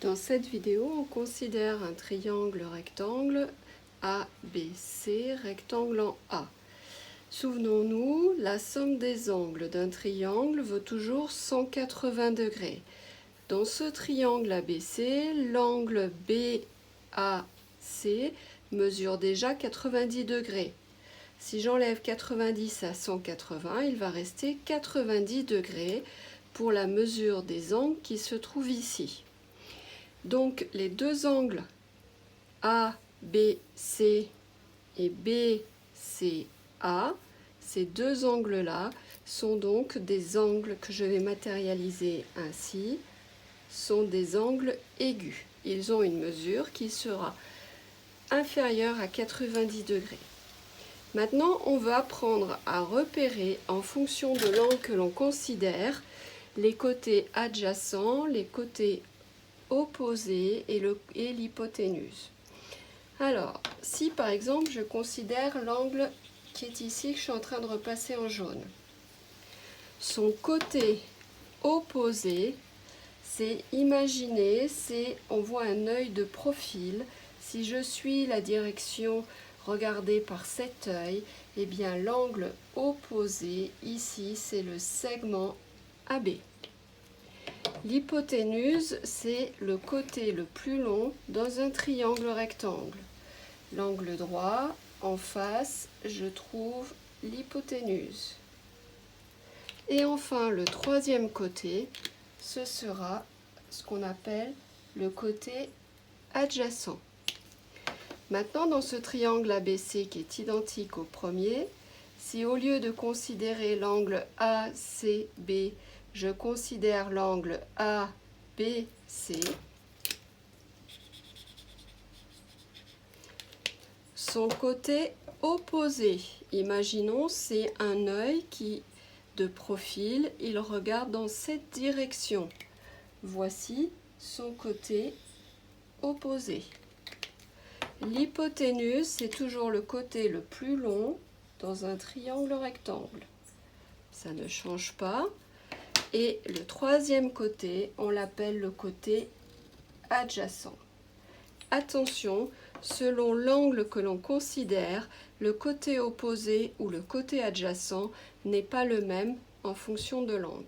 Dans cette vidéo, on considère un triangle rectangle ABC, rectangle en A. Souvenons-nous, la somme des angles d'un triangle vaut toujours 180 degrés. Dans ce triangle ABC, l'angle BAC mesure déjà 90 degrés. Si j'enlève 90 à 180, il va rester 90 degrés pour la mesure des angles qui se trouvent ici. Donc les deux angles ABC et BCA, ces deux angles-là sont donc des angles que je vais matérialiser ainsi, sont des angles aigus. Ils ont une mesure qui sera inférieure à 90 degrés. Maintenant, on va apprendre à repérer en fonction de l'angle que l'on considère les côtés adjacents, les côtés opposés et l'hypoténuse. Alors, si par exemple je considère l'angle qui est ici, que je suis en train de repasser en jaune, son côté opposé, c'est imaginer, on voit un œil de profil. Si je suis la direction regardée par cet œil, eh bien l'angle opposé ici, c'est le segment AB. L'hypoténuse, c'est le côté le plus long dans un triangle rectangle. L'angle droit, en face, je trouve l'hypoténuse. Et enfin, le troisième côté, ce sera ce qu'on appelle le côté adjacent. Maintenant, dans ce triangle ABC qui est identique au premier, si au lieu de considérer l'angle ACB, je considère l'angle ABC, son côté opposé, imaginons, c'est un œil qui, de profil, il regarde dans cette direction. Voici son côté opposé. L'hypoténuse, c'est toujours le côté le plus long dans un triangle rectangle. Ça ne change pas. Et le troisième côté, on l'appelle le côté adjacent. Attention, selon l'angle que l'on considère, le côté opposé ou le côté adjacent n'est pas le même en fonction de l'angle.